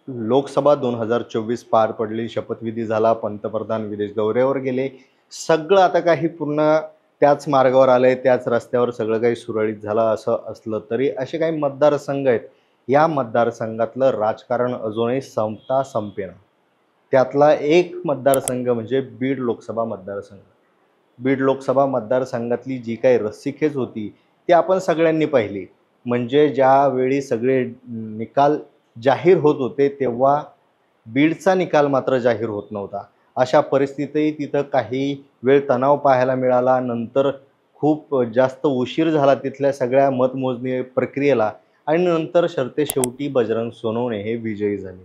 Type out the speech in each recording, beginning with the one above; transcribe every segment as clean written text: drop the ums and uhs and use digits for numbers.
लोकसभा 2024 पार पडली, शपथविधी झाला, पंतप्रधान विदेश दौऱ्यावर गेले. सगळं आता काही पुन्हा त्याच मार्गावर आलंय, त्याच रस्त्यावर सगळं काही सुरळीत झालं असं असलं तरी असे काही मतदारसंघ आहेत. या मतदारसंघातलं राजकारण अजूनही संपता संपेना. त्यातला एक मतदारसंघ म्हणजे बीड लोकसभा मतदारसंघ. बीड लोकसभा मतदारसंघातली जी काही रस्सीखेच होती, ती आपण सगळ्यांनी पाहिली. म्हणजे ज्यावेळी सगळे निकाल जाहीर होत होते, तेव्हा बीडचा निकाल मात्र जाहीर होत नव्हता. अशा परिस्थितीतही तिथं काही वेळ तणाव पाहायला मिळाला. नंतर खूप जास्त उशीर झाला तिथल्या सगळ्या मतमोजणी प्रक्रियेला आणि नंतर सरतेशेवटी बजरंग सोनवणे हे विजयी झाले.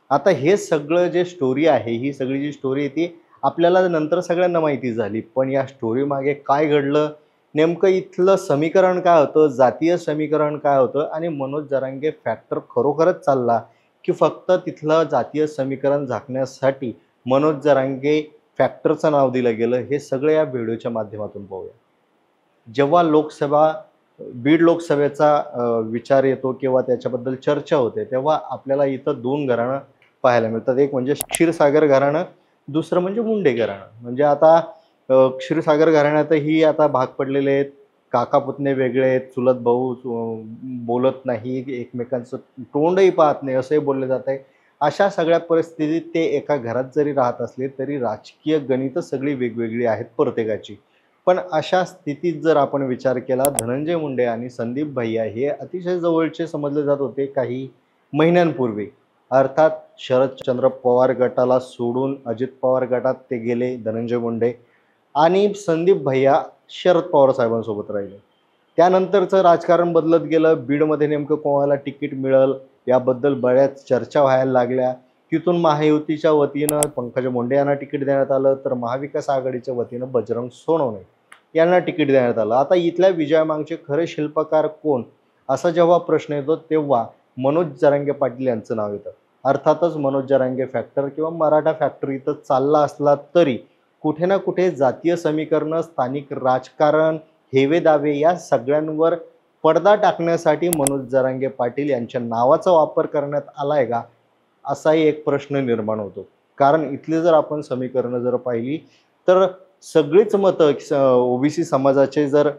आता हे सगळं जे स्टोरी आहे, ही सगळी जी स्टोरी आहे ती आपल्याला नंतर सगळ्यांना माहिती झाली. पण या स्टोरीमागे काय घडलं, नेमकं इथलं समीकरण काय होतं, जातीय समीकरण काय होतं आणि मनोज जरांगे फॅक्टर खरोखरच चालला, की फक्त तिथलं जातीय समीकरण झाकण्यासाठी मनोज जरांगे फॅक्टरचं नाव दिलं गेलं, हे सगळं या व्हिडिओच्या माध्यमातून पाहूया. जेव्हा बीड लोकसभेचा विचार येतो किंवा त्याच्याबद्दल चर्चा होते, तेव्हा आपल्याला इथं 2 घराणं पाहायला मिळतात. एक म्हणजे क्षीरसागर घराणं, दुसरं म्हणजे मुंडे घराणं. म्हणजे आता क्षीरसागर घराण्यातही आता भाग पडलेले आहेत. काका-पुतणे वेगळे आहेत, चुलत भाऊ बोलत नाही, एकमेकांचं तोंडही पाहत नाही असंही बोललं जात आहे. अशा सगळ्या परिस्थितीत ते एका घरात जरी राहत असले, तरी राजकीय गणितं सगळी वेगवेगळी आहेत प्रत्येकाची. पण अशा स्थितीत जर आपण विचार केला, धनंजय मुंडे आणि संदीप भैया हे अतिशय जवळचे समजले जात होते काही महिन्यांपूर्वी. अर्थात शरदचंद्र पवार गटाला सोडून अजित पवार गटात ते गेले धनंजय मुंडे आणि संदीप भैया शरद पवार साहेबांसोबत राहिले. त्यानंतरचं राजकारण बदलत गेलं. बीडमध्ये नेमकं कोणाला तिकीट मिळेल याबद्दल बऱ्याच चर्चा व्हायला लागल्या. तिथून महायुतीच्या वतीनं पंकजा मुंडे यांना तिकीट देण्यात आलं, तर महाविकास आघाडीच्या वतीनं बजरंग सोनवणे यांना तिकीट देण्यात आलं. आता इथल्या विजयामागचे खरे शिल्पकार कोण, असा जेव्हा प्रश्न येतो तेव्हा मनोज जरांगे पाटील यांचं नाव येतं. अर्थातच मनोज जरांगे फॅक्टर किंवा मराठा फॅक्टर इथं चालला असला तरी कुठे ना कुठे जातीय समीकरणं, स्थानिक राजकारण, हेवे दावे या सगळ्यांवर पडदा टाकण्यासाठी मनोज जरांगे पाटील यांच्या नावाचा वापर करण्यात आलाय का, असाही एक प्रश्न निर्माण होतो. कारण इथली जर आपण समीकरणं जर पाहिली तर सगळीच मतं ओबीसी समाजाचे जर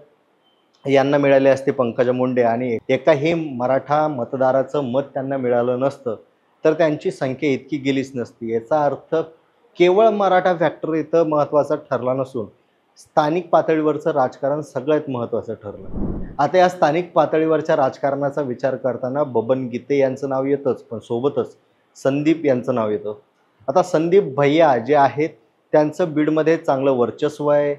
यांना मिळाले असते पंकजा मुंडे आणि एकाही मराठा मतदाराचं मत त्यांना मिळालं नसतं, तर त्यांची संख्या इतकी गेलीच नसती. याचा अर्थ केवळ मराठा फॅक्टर इथं महत्त्वाचा ठरला नसून स्थानिक पातळीवरचं राजकारण सगळ्यात महत्त्वाचं ठरलं. आता या स्थानिक पातळीवरच्या राजकारणाचा विचार करताना बबन गीते यांचं नाव येतंच, पण सोबतच संदीप यांचं नाव येतं. आता संदीप भैया जे आहेत त्यांचं बीडमध्ये चांगलं वर्चस्व आहे.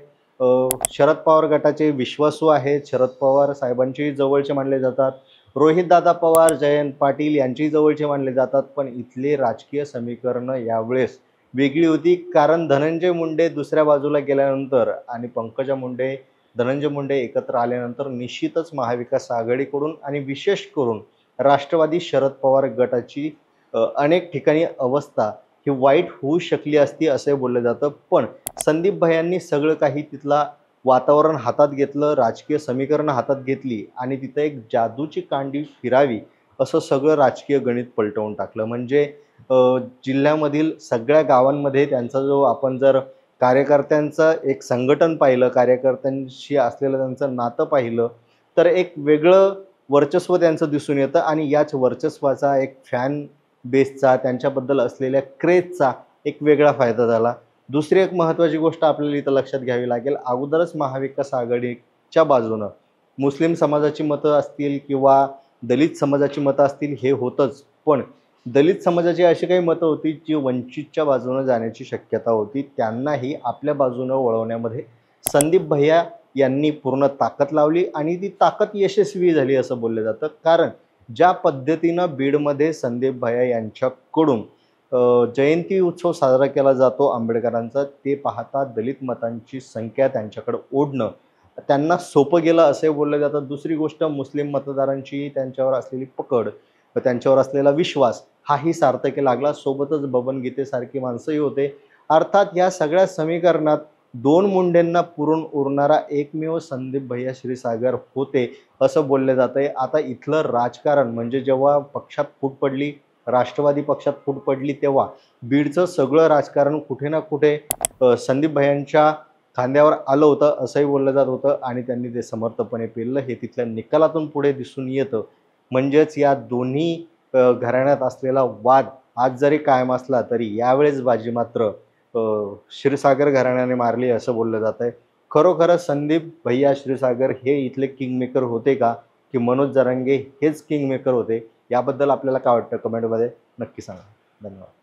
शरद पवार गटाचे विश्वासू आहेत. शरद पवार साहेबांचेही जवळचे मानले जातात. रोहितदादा पवार, जयंत पाटील यांचेही जवळचे मानले जातात. पण इथले राजकीय समीकरणं यावेळेस वेगळी होती. कारण धनंजय मुंडे दुसऱ्या बाजूला गेल्यानंतर आणि पंकजा मुंडे, धनंजय मुंडे एकत्र आल्यानंतर निश्चितच महाविकास आघाडीकडून आणि विशेष करून राष्ट्रवादी शरद पवार गटाची अनेक ठिकाणी अवस्था ही वाईट होऊ शकली असती असं बोललं जातं. पण संदीप भैयांनी सगळं काही तिथला वातावरण हातात घेतलं, राजकीय समीकरणं हातात घेतली आणि तिथं एक जादूची कांडी फिरावी असं सगळं राजकीय गणित पलटवून टाकलं. म्हणजे जिल्ह्यामधील सगळ्या गावांमध्ये त्यांचा जो आपण जर कार्यकर्त्यांचं एक संघटन पाहिलं, कार्यकर्त्यांशी असलेलं त्यांचं नातं पाहिलं, तर एक वेगळं वर्चस्व त्यांचं दिसून येतं आणि याच वर्चस्वाचा एक फॅन बेसचा, त्यांच्याबद्दल असलेल्या क्रेजचा एक वेगळा फायदा झाला. दुसरी एक महत्त्वाची गोष्ट आपल्याला इथं लक्षात घ्यावी लागेल. अगोदरच महाविकास आघाडीच्या बाजूनं मुस्लिम समाजाची मतं असतील किंवा दलित समाजाची मतं असतील हे होतंच. पण दलित समाजाची अशी काही मतं होती जी वंचितच्या बाजूनं जाण्याची शक्यता होती. त्यांनाही आपल्या बाजूनं वळवण्यामध्ये संदीप भैया यांनी पूर्ण ताकद लावली आणि ती ताकद यशस्वी झाली असं बोललं जातं. कारण ज्या पद्धतीनं बीडमध्ये संदीप भैया यांच्याकडून जयंती उत्सव साजरा केला जातो आंबेडकरांचा, ते पाहता दलित मतांची संख्या त्यांच्याकडे ओढणं त्यांना सोपं गेलं असे बोललं जातं. दुसरी गोष्ट मुस्लिम मतदारांची त्यांच्यावर असलेली पकड व त्यांच्यावर असलेला विश्वास हाही सार्थकी लागला. सोबतच बबन गीतेसारखी माणसंही होते. अर्थात या सगळ्या समीकरणात 2 मुंडेंना पुरून उरणारा एकमेव संदीप भैया क्षीरसागर होते असं बोललं जातंय. आता इथलं राजकारण म्हणजे जेव्हा पक्षात फूट पडली, राष्ट्रवादी पक्षात फूट पडली तेव्हा बीडचं सगळं राजकारण कुठे ना कुठे संदीप भैयांच्या खांद्यावर आलं होतं असंही बोललं जात होतं आणि त्यांनी ते समर्थपणे पेललं हे तिथल्या निकालातून पुढे दिसून येतं. म्हणजेच या दोन्ही घराण्यात असलेला वाद आज जरी कायम असला तरी यावेळेस बाजी मात्र क्षीरसागर घराण्याने मारली असं बोललं जात आहे. खरोखरच संदीप भैया क्षीरसागर हे इथले किंगमेकर होते का, की मनोज जरांगे हेच किंगमेकर होते? याबद्दल आपल्याला काय वाटतं कमेंटमध्ये नक्की सांगा. धन्यवाद.